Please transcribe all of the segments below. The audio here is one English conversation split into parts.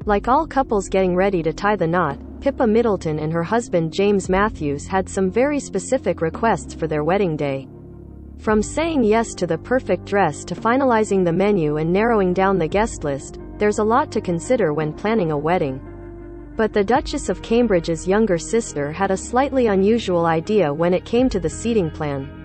Like all couples getting ready to tie the knot, Pippa Middleton and her husband James Matthews had some very specific requests for their wedding day. From saying yes to the perfect dress to finalizing the menu and narrowing down the guest list, there's a lot to consider when planning a wedding. But the Duchess of Cambridge's younger sister had a slightly unusual idea when it came to the seating plan.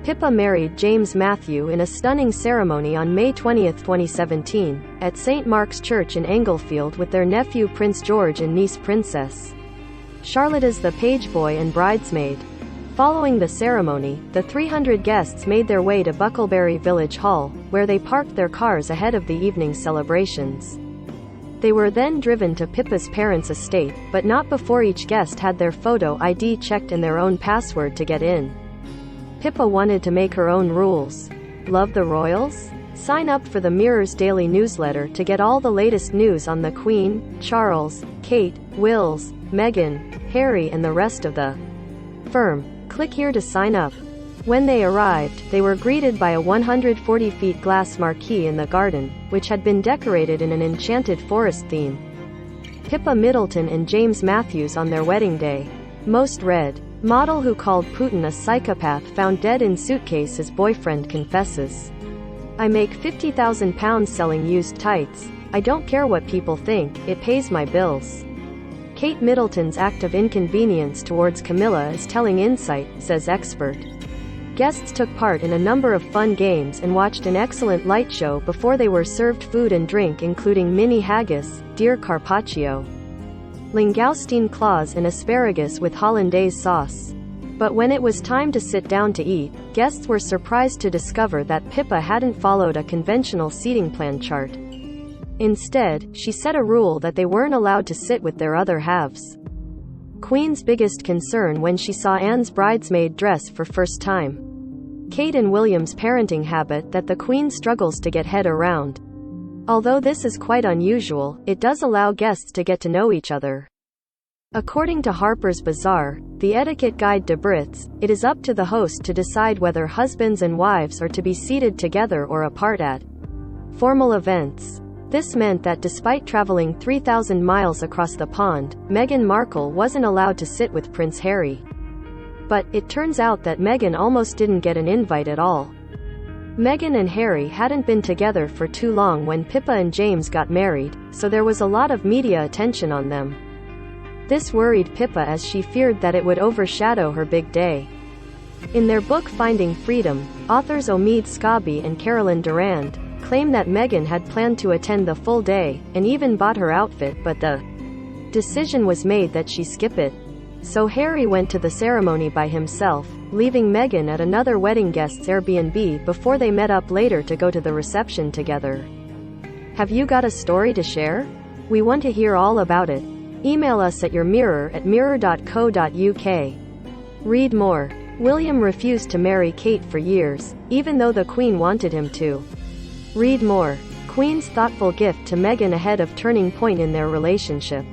Pippa married James Matthew in a stunning ceremony on May 20, 2017, at St. Mark's Church in Englefield with their nephew Prince George and niece Princess Charlotte as the page boy and bridesmaid. Following the ceremony, the 300 guests made their way to Bucklebury Village Hall, where they parked their cars ahead of the evening's celebrations. They were then driven to Pippa's parents' estate, but not before each guest had their photo ID checked and their own password to get in. Pippa wanted to make her own rules. Love the royals? Sign up for the Mirror's daily newsletter to get all the latest news on the Queen, Charles, Kate, Wills, Meghan, Harry and the rest of the firm. Click here to sign up. When they arrived, they were greeted by a 140-feet glass marquee in the garden, which had been decorated in an enchanted forest theme. Pippa Middleton and James Matthews on their wedding day. Most read. Model who called Putin a psychopath found dead in suitcase as boyfriend confesses. I make £50,000 selling used tights. I don't care what people think, it pays my bills. Kate Middleton's act of inconvenience towards Camilla is telling insight, says expert. Guests took part in a number of fun games and watched an excellent light show before they were served food and drink including mini haggis, deer carpaccio, langoustine claws and asparagus with hollandaise sauce. But when it was time to sit down to eat, guests were surprised to discover that Pippa hadn't followed a conventional seating plan chart. Instead, she set a rule that they weren't allowed to sit with their other halves. Queen's biggest concern when she saw Anne's bridesmaid dress for first time. Kate and William's parenting habit that the Queen struggles to get head around. Although this is quite unusual, it does allow guests to get to know each other. According to Harper's Bazaar, the etiquette guide to Brits, it is up to the host to decide whether husbands and wives are to be seated together or apart at formal events. This meant that despite traveling 3,000 miles across the pond, Meghan Markle wasn't allowed to sit with Prince Harry. But it turns out that Meghan almost didn't get an invite at all. Meghan and Harry hadn't been together for too long when Pippa and James got married, so there was a lot of media attention on them. This worried Pippa as she feared that it would overshadow her big day. In their book Finding Freedom, authors Omid Scobie and Carolyn Durand claim that Meghan had planned to attend the full day, and even bought her outfit, but the decision was made that she skip it. So Harry went to the ceremony by himself, leaving Meghan at another wedding guest's Airbnb before they met up later to go to the reception together. Have you got a story to share? We want to hear all about it. Email us at yourmirror@mirror.co.uk. Read more. William refused to marry Kate for years, even though the Queen wanted him to. Read more. Queen's thoughtful gift to Meghan ahead of turning point in their relationship.